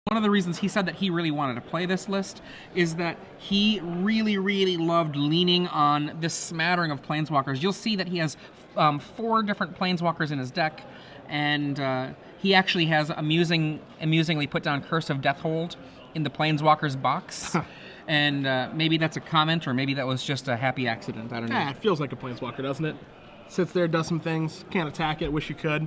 one of the reasons he said that he really wanted to play this list is that he really, really loved leaning on this smattering of planeswalkers. You'll see that he has 4 different planeswalkers in his deck, and he actually has amusingly put down Curse of Deathhold in the planeswalkers box. And maybe that's a comment, or maybe that was just a happy accident. I don't know. Yeah, it feels like a planeswalker, doesn't it? Sits there, does some things, can't attack it, wish you could.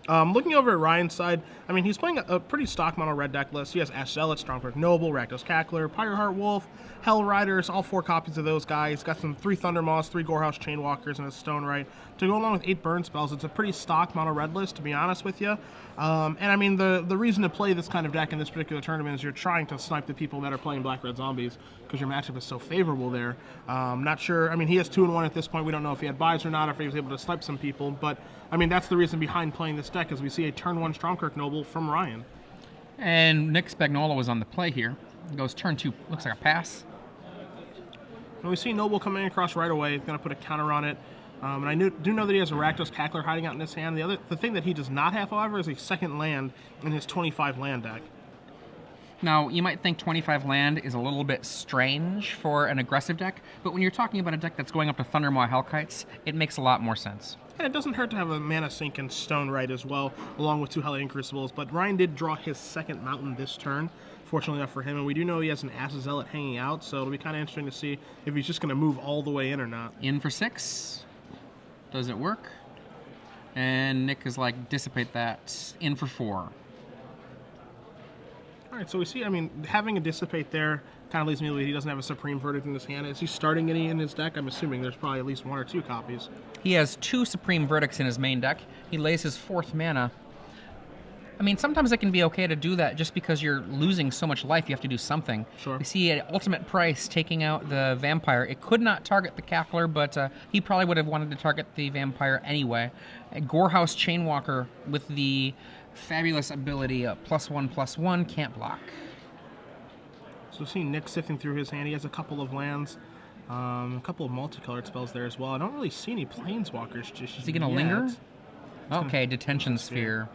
Looking over at Ryan's side, I mean, he's playing a pretty stock mono red deck list. He has Ash Zealot, Stronghold Noble, Rakdos Cackler, Pyreheart Wolf, Hell Riders, all 4 copies of those guys. Got some 3 Thundermaws, 3 Gorehouse Chainwalkers, and a Stone Right to go along with 8 burn spells. It's a pretty stock mono red list, to be honest with you. And I mean, the reason to play this kind of deck in this particular tournament is you're trying to snipe the people that are playing Black-Red Zombies because your matchup is so favorable there. Not sure. I mean, he has 2-1 at this point. We don't know if he had buys or not, if he was able to snipe some people. But, I mean, that's the reason behind playing this deck, is we see a turn 1 Stromkirk Noble from Ryan. And Nick Spagnolo was on the play here. He goes turn 2, looks like a pass. And we see Noble coming across right away. He's going to put a counter on it. And I do know that he has a Rakdos Cackler hiding out in his hand. The thing that he does not have, however, is a second land in his 25 land deck. Now, you might think 25 land is a little bit strange for an aggressive deck, but when you're talking about a deck that's going up to Thundermaw Hellkites, it makes a lot more sense. And it doesn't hurt to have a Mana Sink and Stone Right as well, along with 2 Hellion Crucibles. But Ryan did draw his second Mountain this turn, fortunately enough for him. And we do know he has an Ash Zealot hanging out, so it'll be kind of interesting to see if he's just going to move all the way in or not. In for 6. Does it work? And Nick is like, dissipate that. In for 4. All right, so we see, I mean, having a Dissipate there kind of leads me to believe he doesn't have a Supreme Verdict in his hand. Is he starting any in his deck? I'm assuming there's probably at least 1 or 2 copies. He has 2 Supreme Verdicts in his main deck. He lays his 4th mana. I mean, sometimes it can be okay to do that just because you're losing so much life, you have to do something. Sure. We see at Ultimate Price taking out the Vampire. It could not target the Cackler, but he probably would have wanted to target the Vampire anyway. A Gorehouse Chainwalker with the fabulous ability +1/+1, can't block. So we see Nick sifting through his hand. He has a couple of lands, a couple of multicolored spells there as well. I don't really see any Planeswalkers just Is he going to linger? Okay, Detention Sphere.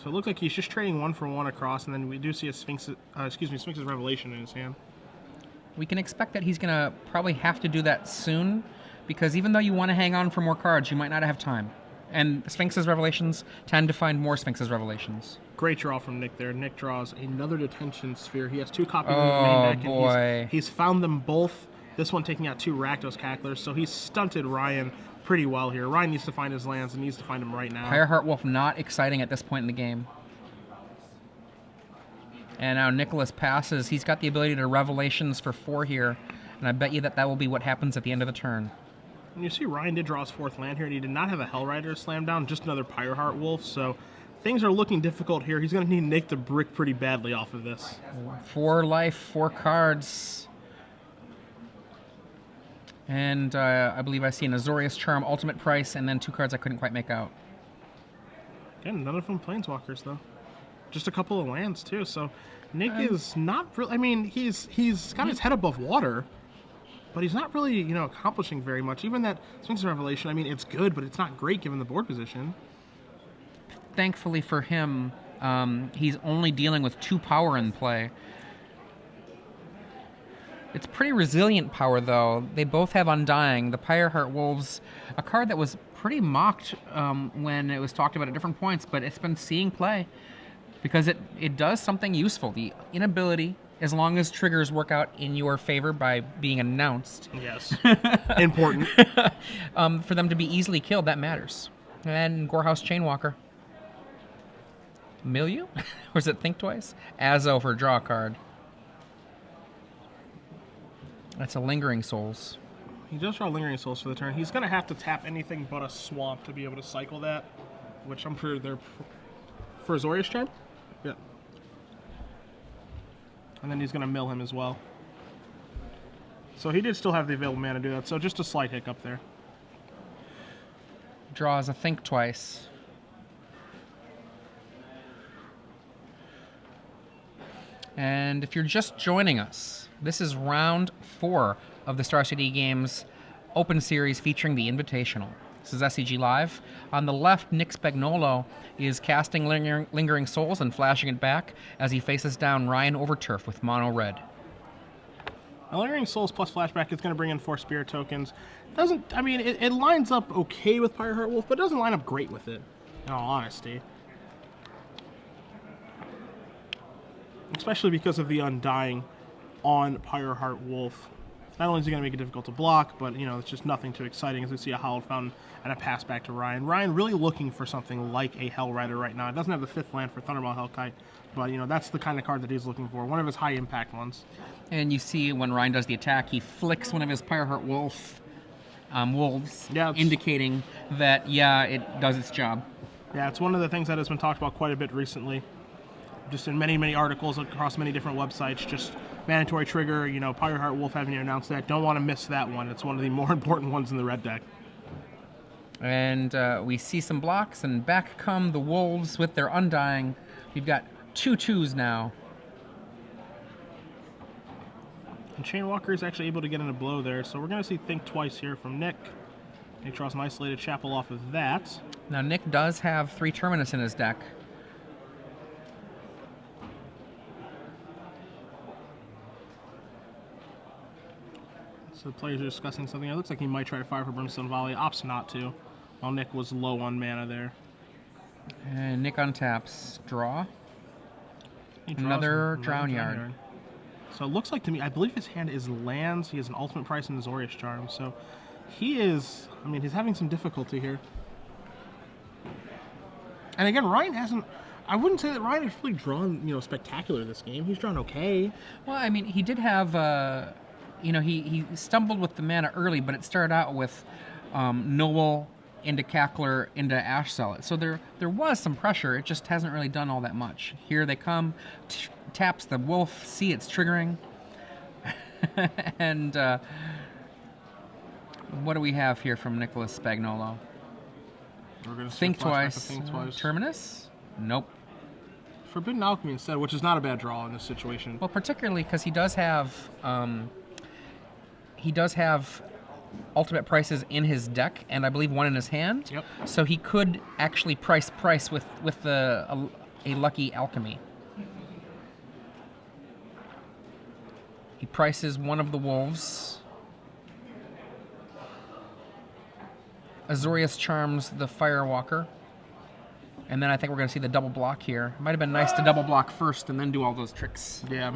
So it looks like he's just trading 1 for 1 across, and then we do see a Sphinx's Revelation in his hand. We can expect that he's going to probably have to do that soon, because even though you want to hang on for more cards, you might not have time. And Sphinx's Revelations tend to find more Sphinx's Revelations. Great draw from Nick there. Nick draws another Detention Sphere. He has 2 copies in the main deck, and he's found them both. This one taking out 2 Rakdos Cacklers, so he's stunted Ryan pretty well here. Ryan needs to find his lands and needs to find them right now. Pyreheart Wolf not exciting at this point in the game. And now Nicholas passes. He's got the ability to Revelations for 4 here, and I bet you that will be what happens at the end of the turn. And you see Ryan did draw his 4th land here, and he did not have a Hell Rider slam down, just another Pyreheart Wolf, so things are looking difficult here. He's going to need Nick to brick pretty badly off of this. 4 life, 4 cards. And I believe I see an Azorius Charm, Ultimate Price, and then 2 cards I couldn't quite make out. Again, none of them Planeswalkers, though. Just a couple of lands, too, so Nick is not really... I mean, he's got his head above water, but he's not really, you know, accomplishing very much. Even that Sphinx's Revelation, I mean, it's good, but it's not great given the board position. Thankfully for him, he's only dealing with 2 power in play. It's pretty resilient power, though. They both have Undying. The Pyreheart Wolves, a card that was pretty mocked when it was talked about at different points, but it's been seeing play because it does something useful. The inability, as long as triggers work out in your favor by being announced. Yes. Important. For them to be easily killed, that matters. And Gorehouse Chainwalker. Milieu? Or is it Think Twice? Azo for draw card. That's a Lingering Souls. He does draw Lingering Souls for the turn. He's going to have to tap anything but a swamp to be able to cycle that, which I'm sure they're... For Azorius Charm? Yeah. And then he's going to mill him as well. So he did still have the available mana to do that, so just a slight hiccup there. Draws a Think Twice. And if you're just joining us, this is round 4 of the Star City Games Open Series featuring the Invitational. This is SCG Live. On the left, Nick Spagnolo is casting Lingering Souls and flashing it back as he faces down Ryan Overturf with mono red. Lingering Souls plus flashback is going to bring in 4 spirit tokens. I mean, it lines up okay with Pyreheart Wolf, but it doesn't line up great with it, in all honesty. Especially because of the Undying on Pyreheart Wolf. Not only is it going to make it difficult to block, but, you know, it's just nothing too exciting as we see a Hallowed Fountain and a pass back to Ryan. Ryan really looking for something like a Hell Rider right now. It doesn't have the 5th land for Thundermaw Hellkite, but, you know, that's the kind of card that he's looking for. One of his high-impact ones. And you see when Ryan does the attack, he flicks one of his Pyreheart Wolf wolves, indicating that, yeah, it does its job. Yeah, it's one of the things that has been talked about quite a bit recently. Just in many, many articles across many different websites, just mandatory trigger, you know, Pyreheart Wolf having announced that. Don't want to miss that one. It's one of the more important ones in the red deck. And we see some blocks, and back come the Wolves with their Undying. We've got 2 2s now. And Chainwalker is actually able to get in a blow there, so we're going to see Think Twice here from Nick. Nick draws an Isolated Chapel off of that. Now, Nick does have 3 Terminus in his deck. So the players are discussing something. It looks like he might try to fire for Brimstone Volley. Opts not to, while Nick was low on mana there. And Nick untaps. Draw. Another Drown Yard. So it looks like to me, I believe his hand is lands. He has an Ultimate Price and Azorius Charm. So he is, I mean, he's having some difficulty here. And again, Ryan hasn't, I wouldn't say that Ryan has really drawn, you know, spectacular this game. He's drawn okay. Well, I mean, he did have, you know, he stumbled with the mana early, but it started out with Noble into Cackler into Ash Zealot. So there was some pressure. It just hasn't really done all that much. Here they come, taps the Wolf, see it's triggering. And what do we have here from Nicholas Spagnolo? We're gonna Think Twice. Think Twice. Terminus? Nope. Forbidden Alchemy instead, which is not a bad draw in this situation. Well, particularly because he does have ultimate prices in his deck, and I believe one in his hand. Yep. So he could actually price with a lucky alchemy. He prices one of the wolves. Azorius charms the Firewalker. And then I think we're going to see the double block here. Might have been nice to double block first and then do all those tricks. Yeah.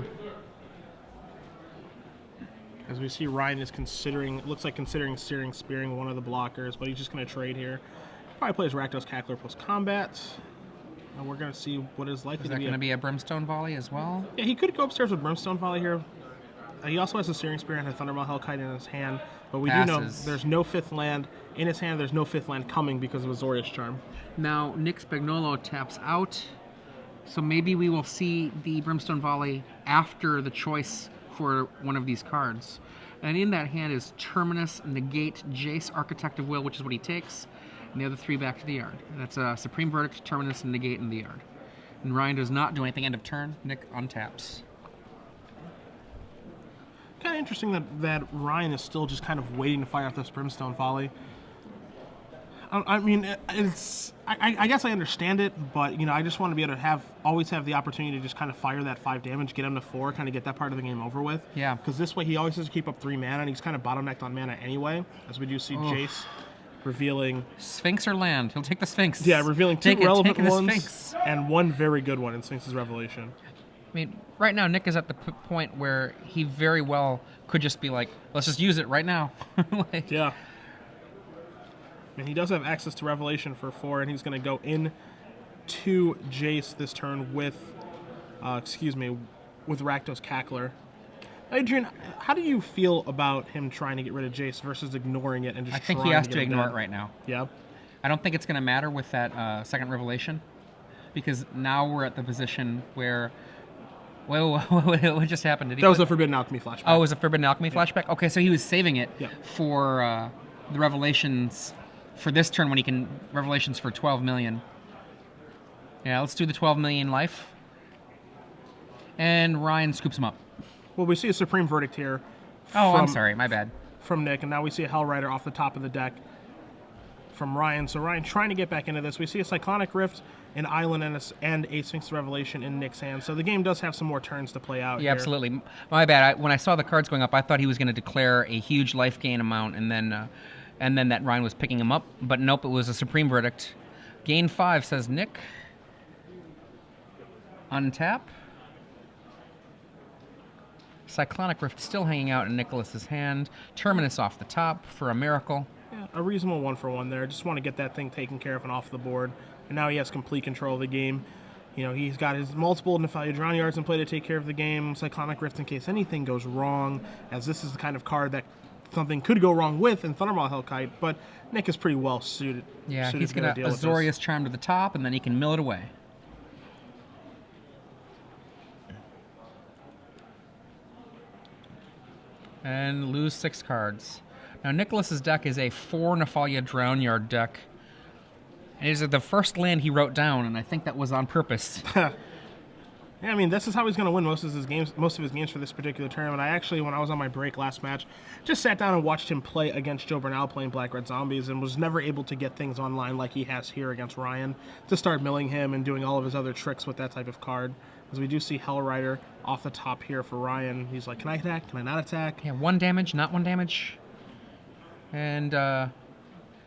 As we see, Ryan is considering, looks like considering spearing one of the blockers, but he's just going to trade here. Probably plays Rakdos Cackler plus combat. And we're going to see what is likely to be. Is that going to be a Brimstone Volley as well? Yeah, he could go upstairs with Brimstone Volley here. He also has a Searing Spear and a Thundermaw Hellkite in his hand, but we do know there's no 5th land in his hand. There's no 5th land coming because of Azorius Charm. Now, Nick Spagnolo taps out, so maybe we will see the Brimstone Volley after the choice for one of these cards. And in that hand is Terminus, Negate, Jace, Architect of Will, which is what he takes, and the other 3 back to the yard. That's a Supreme Verdict, Terminus, and Negate in the yard. And Ryan does not do anything end of turn. Nick untaps. Kind of interesting that Ryan is still just kind of waiting to fire off this Brimstone Volley. I mean, I guess I understand it, but, you know, I just want to be able to always have the opportunity to just kind of fire that 5 damage, get him to 4, kind of get that part of the game over with. Yeah. Because this way he always has to keep up 3 mana, and he's kind of bottlenecked on mana anyway, as we do see Jace revealing... Sphinx or land? He'll take the Sphinx. Yeah, revealing 2 relevant ones Sphinx. and 1 very good one in Sphinx's Revelation. I mean, right now Nick is at the point where he very well could just be like, let's just use it right now. Like, yeah. And he does have access to Revelation for 4, and he's going to go in to Jace this turn with, with Rakdos Cackler. Adrian, how do you feel about him trying to get rid of Jace versus ignoring it and just I think he has to ignore it right now. Yeah. I don't think it's going to matter with that second Revelation, because now we're at the position where... what just happened? That was a Forbidden Alchemy flashback. Oh, it was a Forbidden Alchemy flashback? Okay, so he was saving it Yeah. for the Revelations for this turn when he can... Revelations for 12 million. Yeah, let's do the 12 million life. And Ryan scoops him up. Well, we see a Supreme Verdict here. Oh, I'm sorry, my bad. From Nick, and now we see a Hell Rider off the top of the deck. from Ryan. So Ryan trying to get back into this. We see a Cyclonic Rift, an Island, and a Sphinx Revelation in Nick's hand. So the game does have some more turns to play out Yeah, here. absolutely. My bad. When I saw the cards going up, I thought he was going to declare a huge life gain amount, and then that Ryan was picking him up. But nope, it was a Supreme Verdict. Gain 5, says Nick. Untap. Cyclonic Rift still hanging out in Nicholas's hand. Terminus off the top for a miracle. Yeah, a reasonable 1-for-1 there. Just want to get that thing taken care of and off the board. And now he has complete control of the game. You know, he's got his multiple Nephalia Drown Yards in play to take care of the game. Cyclonic Rift in case anything goes wrong, as this is the kind of card that something could go wrong with in Thunderball Hellkite, but Nick is pretty well suited. Yeah, he's going to Azorius Charm to the top, and then he can mill it away. And lose 6 cards. Now, Nicholas's deck is a 4 Nephalia Drown Yard deck. It is the first land he wrote down, and I think that was on purpose. Yeah, I mean, this is how he's going to win most of his games for this particular tournament. I actually, when I was on my break last match, just sat down and watched him play against Joe Bernal playing Black Red Zombies, and was never able to get things online like he has here against Ryan to start milling him and doing all of his other tricks with that type of card. As we do see Hell Rider off the top here for Ryan. He's like, can I attack? Can I not attack? Yeah, 1 damage, not 1 damage. And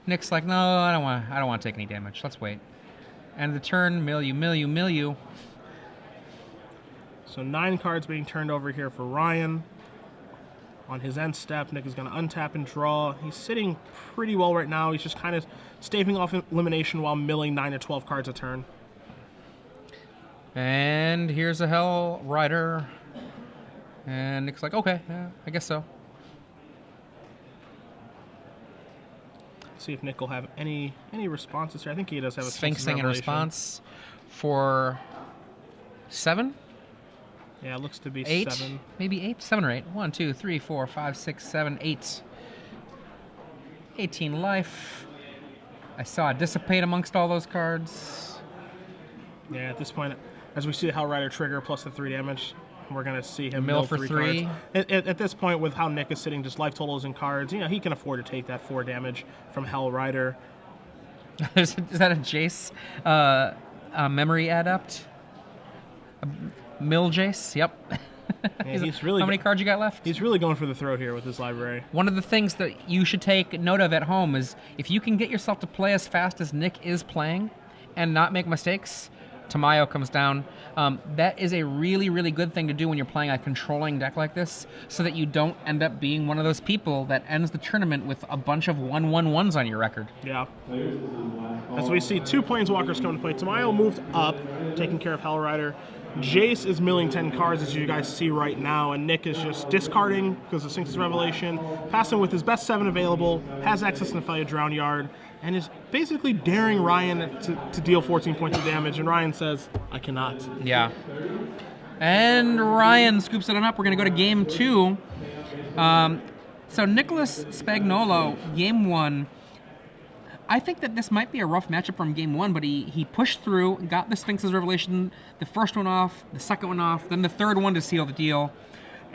Nick's like, no, I don't want to take any damage. Let's wait. And the turn, mill you. So 9 cards being turned over here for Ryan. On his end step, Nick is going to untap and draw. He's sitting pretty well right now. He's just kind of staving off elimination while milling 9 to 12 cards a turn. And here's a Hell Rider. And Nick's like, okay, yeah, I guess so. Let's see if Nick will have any responses here. I think he does have a Sphinx thing in response for 7? Yeah, it looks to be 8? 7. Maybe 8? 7 or 8. 1, 2, 3, 4, 5, 6, 7, 8. 18 life. I saw it dissipate amongst all those cards. Yeah, at this point, as we see the Hell Rider trigger plus the 3 damage, we're going to see him mill for 3. At this point, with how Nick is sitting just life totals and cards, you know, he can afford to take that 4 damage from Hell Rider. Is that a Jace memory adept? Mill Jace? Yep. Yeah, he's really how many cards you got left? He's really going for the throat here with his library. One of the things that you should take note of at home is if you can get yourself to play as fast as Nick is playing and not make mistakes, Tamayo comes down. That is a really, really good thing to do when you're playing a controlling deck like this, so that you don't end up being one of those people that ends the tournament with a bunch of 1/1/1s on your record. Yeah. As we see 2 Planeswalkers come to play. Tamayo moved up, taking care of Hell Rider. Jace is milling 10 cards, as you guys see right now, and Nick is just discarding because of Sphinx's Revelation, passing with his best 7 available, has access to Nephalia Drown Yard, and is basically daring Ryan to deal 14 points of damage, and Ryan says, I cannot. Yeah. And Ryan scoops it on up. We're going to go to game 2. So Nicholas Spagnolo, game 1. I think that this might be a rough matchup from game 1, but he pushed through, got the Sphinx's Revelation, the first one off, the second one off, then the third one to seal the deal.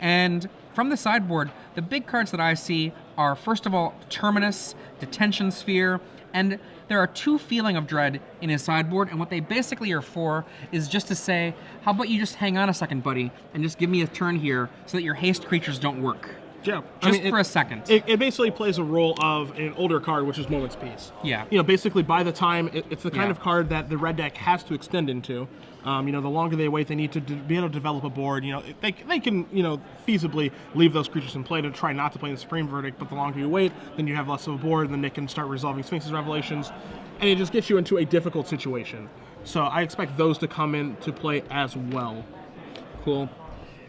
And from the sideboard, the big cards that I see are, first of all, Terminus, Detention Sphere, and there are 2 Feeling of Dread in his sideboard, and what they basically are for is just to say, how about you just hang on a second, buddy, and just give me a turn here so that your haste creatures don't work. Yeah, just for a second. It basically plays a role of an older card, which is Moment's Peace. Yeah. You know, basically by the time, it's the kind of card that the red deck has to extend into. You know, the longer they wait, they need to be able to develop a board. You know, they can, you know, feasibly leave those creatures in play to try not to play the Supreme Verdict, but the longer you wait, then you have less of a board, and then they can start resolving Sphinx's Revelations, and it just gets you into a difficult situation. So I expect those to come into play as well. Cool.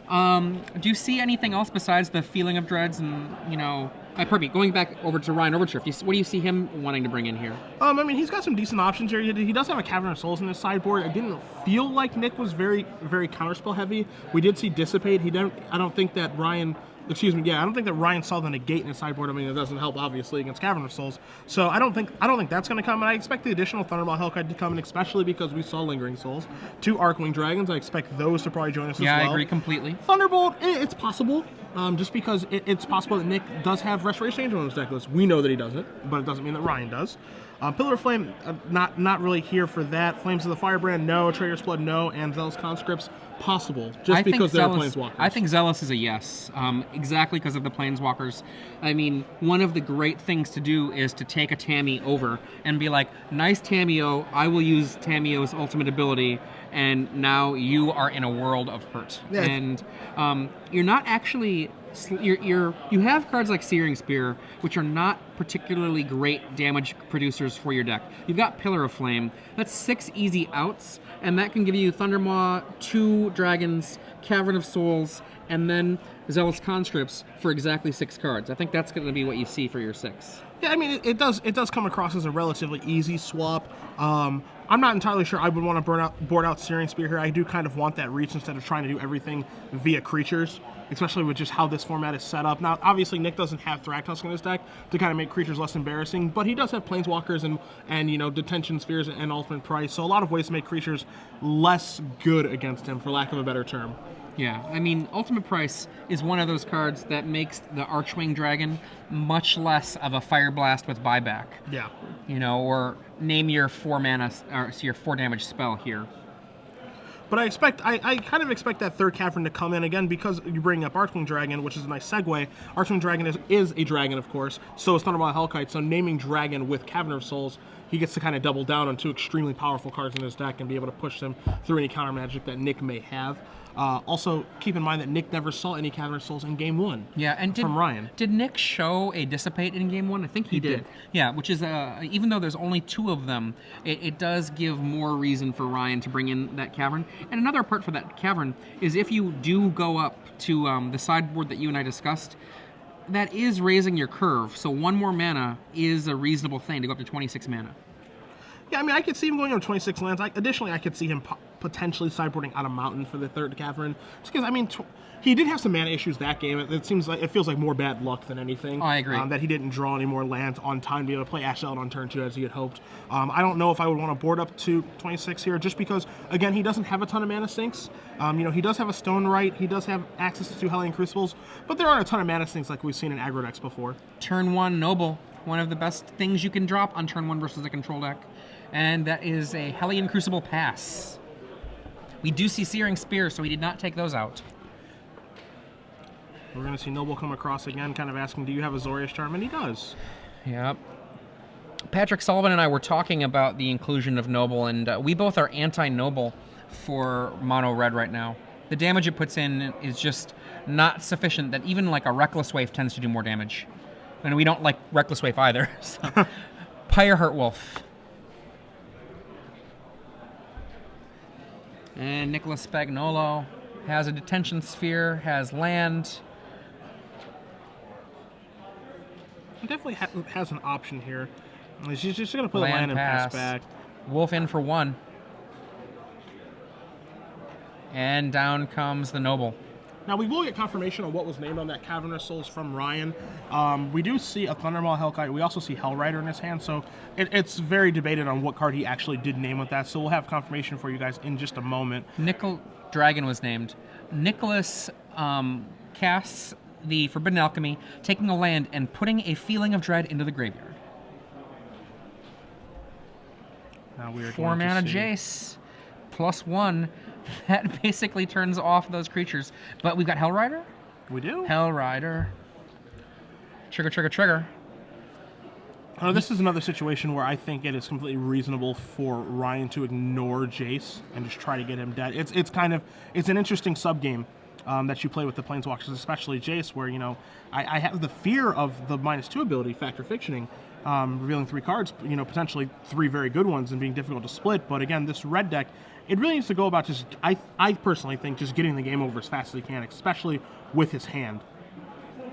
Do you see anything else besides the Feeling of Dreads and, you know... pardon me, going back over to Ryan Overturf, what do you see him wanting to bring in here? I mean, he's got some decent options here. He does have a Cavern of Souls in his sideboard. I didn't feel like Nick was very, very counterspell heavy. We did see Dissipate. I don't think that Ryan saw the negate in his sideboard. I mean, it doesn't help, obviously, against Cavern of Souls. So I don't think that's going to come, and I expect the additional Thunderball Hellkite to come in, especially because we saw Lingering Souls. 2 Arcwing Dragons, I expect those to probably join us as well. Yeah, I agree completely. Thunderbolt, it's possible, just because it's possible that Nick does have Restoration Angel on his deck list. We know that he doesn't, but it doesn't mean that Ryan does. Pillar of Flame, not really here for that. Flames of the Firebrand, no. Traitor's Blood, no. And Zealous Conscripts, possible, just because they're Planeswalkers. I think Zealous is a yes, exactly because of the Planeswalkers. I mean, one of the great things to do is to take a Tammy over and be like, nice Tameo, I will use Tameo's ultimate ability, and now you are in a world of hurt. Yeah. And you're not actually... You have cards like Searing Spear, which are not particularly great damage producers for your deck. You've got Pillar of Flame. That's 6 easy outs, and that can give you Thundermaw, 2 dragons, Cavern of Souls, and then Zealous Conscripts for exactly 6 cards. I think that's going to be what you see for your 6. Yeah, I mean, it does come across as a relatively easy swap. I'm not entirely sure I would want to board out Searing Spear here. I do kind of want that reach instead of trying to do everything via creatures, especially with just how this format is set up. Now, obviously, Nick doesn't have Thragtusk in his deck to kind of make creatures less embarrassing, but he does have Planeswalkers and you know, Detention Spheres and Ultimate Price, so a lot of ways to make creatures less good against him, for lack of a better term. Yeah, I mean, Ultimate Price is one of those cards that makes the Archwing Dragon much less of a Fire Blast with buyback. Yeah. You know, or name your 4 mana, or your 4 damage spell here. But I kind of expect that third Cavern to come in again because you bring up Archwing Dragon, which is a nice segue. Archwing Dragon is a dragon, of course, so is Thundermaw Hellkite, so naming Dragon with Cavern of Souls, he gets to kind of double down on 2 extremely powerful cards in his deck and be able to push them through any counter magic that Nick may have. Also, keep in mind that Nick never saw any Cavern of Souls in Game 1 from Ryan. Did Nick show a Dissipate in Game 1? I think he did. Yeah, which is, even though there's only 2 of them, it does give more reason for Ryan to bring in that Cavern. And another part for that Cavern is if you do go up to the sideboard that you and I discussed, that is raising your curve. So 1 more mana is a reasonable thing to go up to 26 mana. Yeah, I mean, I could see him going on 26 lands. Additionally, I could see him potentially sideboarding out a mountain for the third Cavern. Just because, I mean, he did have some mana issues that game. It feels like more bad luck than anything. Oh, I agree. That he didn't draw any more lands on time to be able to play Ash Out on turn 2 as he had hoped. I don't know if I would want to board up to 26 here, just because, again, he doesn't have a ton of mana sinks. You know, he does have a Stone Right. He does have access to 2 Hellion Crucibles, but there aren't a ton of mana sinks like we've seen in aggro decks before. Turn 1 Noble, one of the best things you can drop on turn 1 versus a control deck. And that is a Hellion Crucible pass. We do see Searing Spear, so we did not take those out. We're going to see Noble come across again, kind of asking, do you have a Azorius Charm? And he does. Yep. Patrick Sullivan and I were talking about the inclusion of Noble, and we both are anti-Noble for mono red right now. The damage it puts in is just not sufficient that even like a Reckless Wave tends to do more damage. And we don't like Reckless Wave either. So. Pyre Wolf. And Nicholas Spagnolo has a Detention Sphere, has land. He definitely has an option here. She's just going to put a land and pass back. Wolf in for 1. And down comes the Noble. Now, we will get confirmation on what was named on that Cavern of Souls from Ryan. We do see a Thundermaw Hellkite. We also see Hellrider in his hand, so it's very debated on what card he actually did name with that, so we'll have confirmation for you guys in just a moment. Dragon was named. Nicholas casts the Forbidden Alchemy, taking a land and putting a Feeling of Dread into the graveyard. Now we are 4 mana Jace, +1. That basically turns off those creatures. But we've got Hellrider? We do. Hellrider. Trigger, trigger, trigger. This is another situation where I think it is completely reasonable for Ryan to ignore Jace and just try to get him dead. It's an interesting sub-game that you play with the Planeswalkers, especially Jace, where, you know, I have the fear of the -2 ability, Factor Fictioning, revealing 3 cards, you know, potentially 3 very good ones and being difficult to split. But again, this red deck, it really needs to go about just, I personally think, just getting the game over as fast as he can, especially with his hand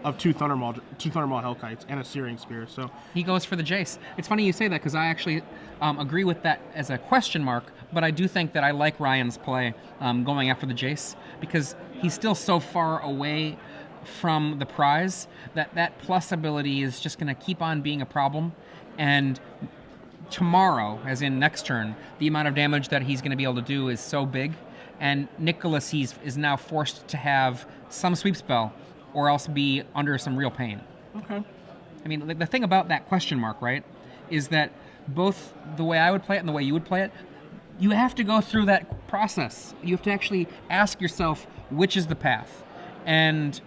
of 2 Thundermaw Hellkites and a Searing Spear. So he goes for the Jace. It's funny you say that because I actually agree with that as a question mark, but I do think that I like Ryan's play going after the Jace because he's still so far away from the prize that plus ability is just going to keep on being a problem. And tomorrow, as in next turn, the amount of damage that he's going to be able to do is so big, and Nicholas is now forced to have some sweep spell or else be under some real pain. Okay. I mean, the thing about that question mark, right, is that both the way I would play it and the way you would play it, you have to go through that process. You have to actually ask yourself which is the path. And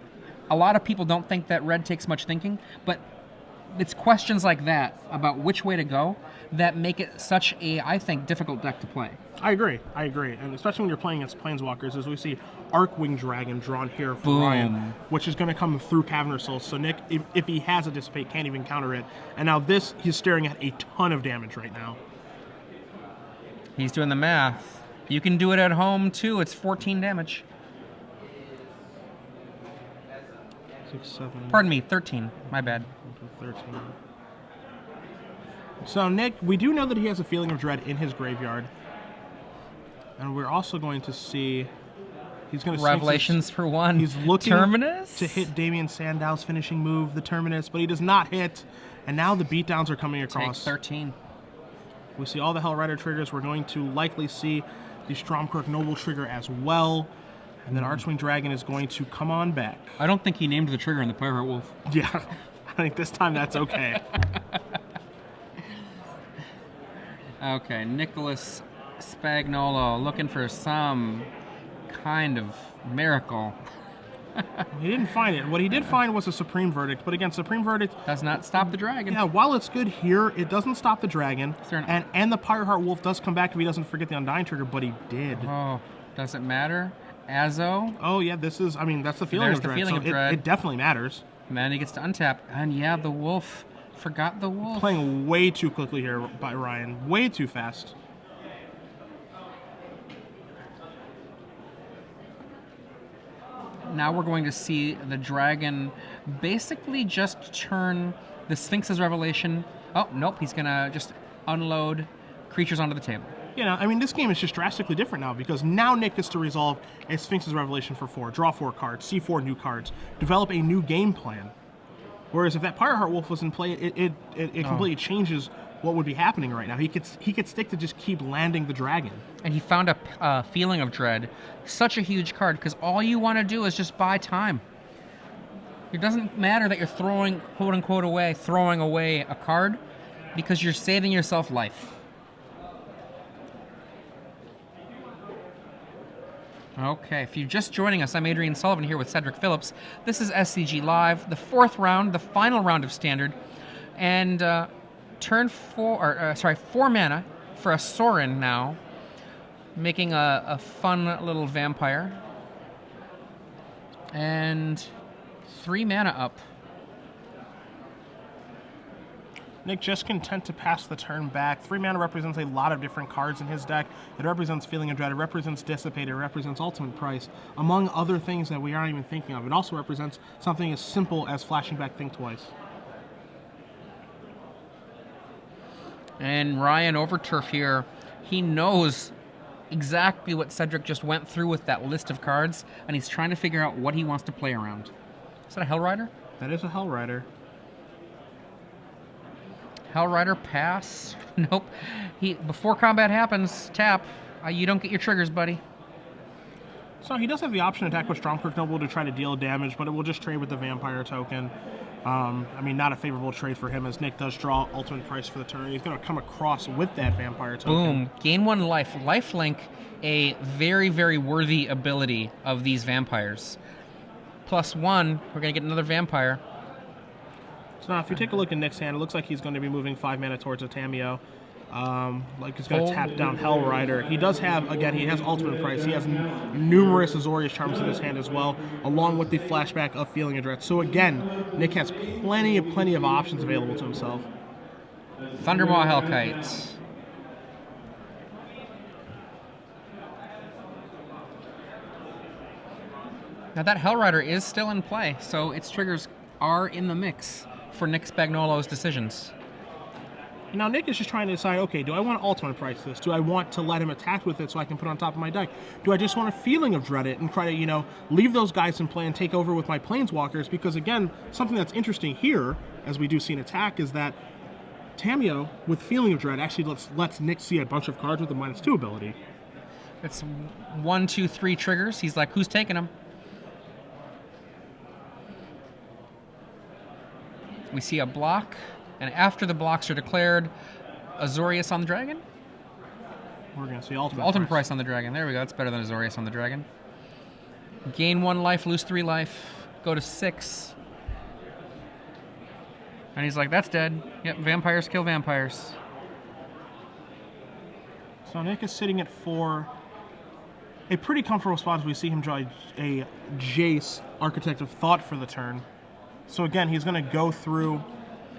a lot of people don't think that red takes much thinking, but it's questions like that about which way to go that make it such a, I think, difficult deck to play. I agree. And especially when you're playing against Planeswalkers, as we see Arcwing Dragon drawn here for Boom. Ryan, which is going to come through Cavernous Souls. So Nick, if he has a Dissipate, can't even counter it. And now this, he's staring at a ton of damage right now. He's doing the math. You can do it at home, too. It's 14 damage. 6, 7. Pardon me, 13. My bad. 13. So Nick, we do know that he has a Feeling of Dread in his graveyard. And we're also going to see he's going to Revelations for one. He's looking Terminus to hit Damian Sandow's finishing move, the Terminus, but he does not hit. And now the beatdowns are coming across. Take 13. We see all the Hellrider triggers. We're going to likely see the Stromkirk Noble trigger as well. And then Archwing Dragon is going to come on back. I don't think he named the trigger in the Pyro Wolf. Yeah, I think this time that's okay. Okay, Nicholas Spagnolo looking for some kind of miracle. He didn't find it. What he did find was a Supreme Verdict, but again, Supreme Verdict Does not stop the dragon. yeah, while it's good here, it doesn't stop the dragon. there an- And the Pyreheart Wolf does come back if he doesn't forget the Undying trigger, but he did. Oh, does it matter? Azo, Oh yeah, this is, I mean, that's the Feeling There's of the Dread. Feeling So of Dread. It definitely matters. man, he gets to untap. And yeah, the wolf. Forgot the wolf. Playing way too quickly here by Ryan. Way too fast. Now we're going to see the dragon basically just turn the Sphinx's Revelation. Oh, nope, he's going to just unload creatures onto the table. You know, I mean, this game is just drastically different now because now Nick gets to resolve a Sphinx's Revelation for 4, draw 4 cards, see 4 new cards, develop a new game plan. Whereas if that Pyreheart Wolf was in play, it completely changes what would be happening right now. He could stick to just keep landing the dragon. And he found a Feeling of Dread. Such a huge card because all you want to do is just buy time. It doesn't matter that you're throwing, quote unquote, throwing away a card because you're saving yourself life. Okay, if you're just joining us, I'm Adrian Sullivan here with Cedric Phillips. This is SCG Live, the 4th round, the final round of Standard. And turn 4 mana for a Sorin now, making a fun little vampire. And 3 mana up. Nick just content to pass the turn back. 3 mana represents a lot of different cards in his deck. It represents Feeling of Dread, it represents Dissipate, it represents Ultimate Price, among other things that we aren't even thinking of. It also represents something as simple as flashing back Think Twice. And Ryan Overturf here, he knows exactly what Cedric just went through with that list of cards, and he's trying to figure out what he wants to play around. Is that a Hellrider? That is a Hellrider. Hellrider pass. Nope. Before combat happens, tap. You don't get your triggers, buddy. So he does have the option to attack with Stromkirk Noble to try to deal damage, but it will just trade with the Vampire token. I mean, not a favorable trade for him as Nick does draw Ultimate Price for the turn. He's going to come across with that Vampire token. Boom. Gain 1 life. Lifelink, a very, very worthy ability of these vampires. +1, we're going to get another vampire. So now if you take a look at Nick's hand, it looks like he's going to be moving 5 mana towards a Tameo. Like he's going to tap down Hellrider. He does have, again, he has Ultimate Price. He has numerous Azorius Charms in his hand as well, along with the flashback of Feeling of Dread. So again, Nick has plenty of options available to himself. Thundermaw Hellkite. Now that Hellrider is still in play, so its triggers are in the mix for Nick Spagnolo's decisions. Now Nick is just trying to decide, okay, do I want to Ultimate Price this? Do I want to let him attack with it so I can put it on top of my deck? Do I just want a Feeling of Dread it and try to, you know, leave those guys in play and take over with my Planeswalkers? Because again, something that's interesting here, as we do see an attack, is that Tameo, with Feeling of Dread, actually lets Nick see a bunch of cards with a -2 ability. It's 1, 2, 3 triggers. He's like, who's taking them? We see a block, and after the blocks are declared, Azorius on the dragon? We're going to see Ultimate Ultimate Price. Price on the dragon. There we go. That's better than Azorius on the dragon. Gain 1 life, lose 3 life. Go to 6. And he's like, that's dead. Yep, vampires kill vampires. So Nick is sitting at 4. A pretty comfortable spot as we see him draw a Jace, Architect of Thought, for the turn. So again, he's going to go through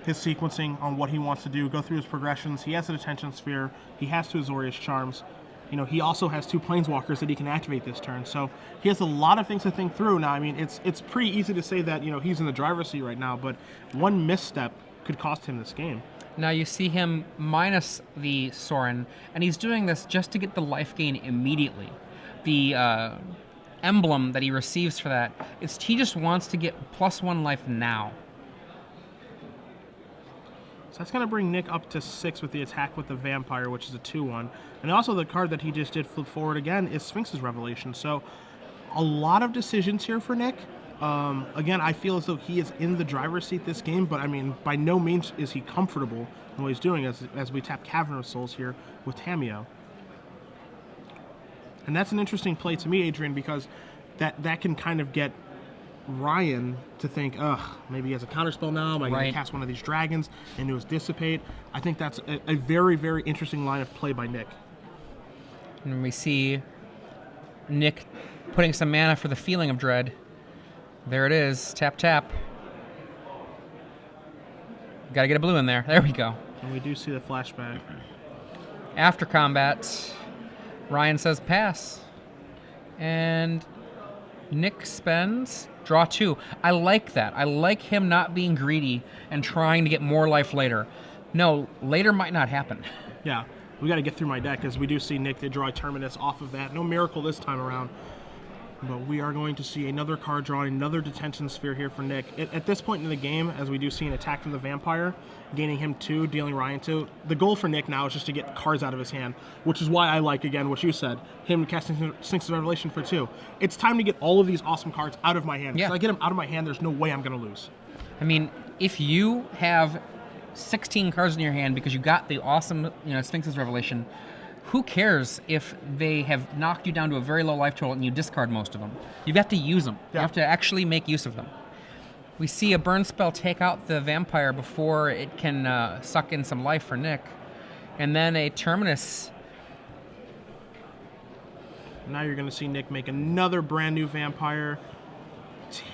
his sequencing on what he wants to do, go through his progressions. He has a Detention Sphere. He has 2 Azorius Charms. You know, he also has 2 Planeswalkers that he can activate this turn. So he has a lot of things to think through. Now, I mean, it's pretty easy to say that, you know, he's in the driver's seat right now, but one misstep could cost him this game. Now you see him minus the Sorin, and he's doing this just to get the life gain immediately. The emblem that he receives for that is he just wants to get +1 life now. So that's going to bring Nick up to 6 with the attack with the Vampire, which is a 2/1. And also the card that he just did flip forward again is Sphinx's Revelation. So a lot of decisions here for Nick. Again, I feel as though he is in the driver's seat this game, but I mean, by no means is he comfortable in what he's doing as we tap Cavern of Souls here with Tamiyo. And that's an interesting play to me, Adrian, because that can kind of get Ryan to think, ugh, maybe he has a counterspell now. Am I going to cast one of these dragons and it was Dissipate? I think that's a very, very interesting line of play by Nick. And we see Nick putting some mana for the Feeling of Dread. There it is. Tap, tap. Got to get a blue in there. There we go. And we do see the flashback. After combat, Ryan says pass. And Nick spends, draw 2. I like that. I like him not being greedy and trying to get more life later. No, later might not happen. Yeah, we got to get through my deck, as we do see Nick did draw a Terminus off of that. No miracle this time around. But we are going to see another card draw, another Detention Sphere here for Nick. At this point in the game, as we do see an attack from the Vampire, gaining him 2, dealing Ryan 2, the goal for Nick now is just to get cards out of his hand, which is why I like, again, what you said, him casting Sphinx's Revelation for 2. It's time to get all of these awesome cards out of my hand. Yeah. If I get them out of my hand, there's no way I'm going to lose. I mean, if you have 16 cards in your hand because you got the awesome, Sphinx's Revelation, who cares if they have knocked you down to a very low life total and you discard most of them? You've got to use them. Yeah. You have to actually make use of them. We see a burn spell take out the Vampire before it can suck in some life for Nick. And then a Terminus. Now you're going to see Nick make another brand new Vampire.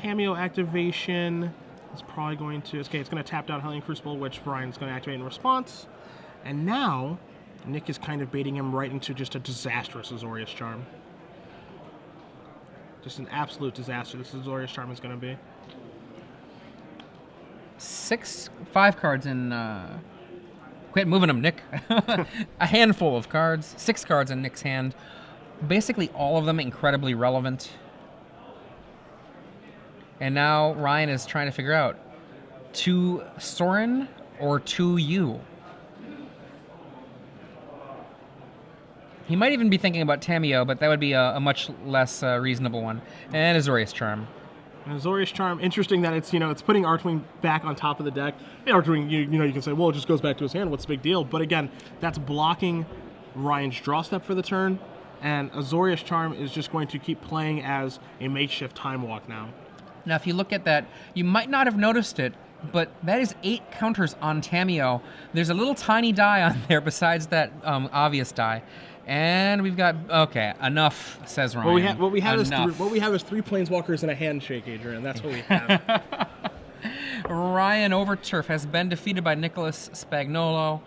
Tamiyo activation is probably going to... Okay, it's going to tap down Hellion Crucible, which Brian's going to activate in response. And now Nick is kind of baiting him right into just a disastrous Azorius Charm. Just an absolute disaster this Azorius Charm is going to be. 5 cards in... Quit moving them, Nick. A handful of cards. 6 cards in Nick's hand. Basically all of them incredibly relevant. And now Ryan is trying to figure out, to Sorin or to you? He might even be thinking about Tamiyo, but that would be a much less reasonable one. And Azorius Charm. And Azorius Charm, interesting that it's putting Archwing back on top of the deck. Archwing, you can say, well, it just goes back to his hand. What's the big deal? But again, that's blocking Ryan's draw step for the turn. And Azorius Charm is just going to keep playing as a makeshift Time Walk now. Now, if you look at that, you might not have noticed it, but that is 8 counters on Tamiyo. There's a little tiny die on there besides that obvious die. And we've got, okay, enough, says Ryan. What we have is 3 Planeswalkers and a handshake, Adrian. That's what we have. Ryan Overturf has been defeated by Nicholas Spagnolo.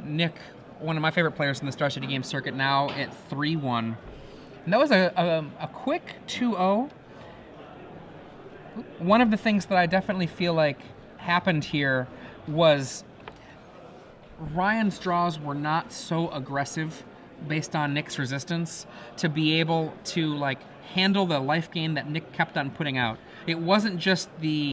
Nick, one of my favorite players in the Star City Games circuit, now at 3-1. And that was a quick 2-0. One of the things that I definitely feel like happened here was Ryan's draws were not so aggressive based on Nick's resistance to be able to handle the life gain that Nick kept on putting out. It wasn't just the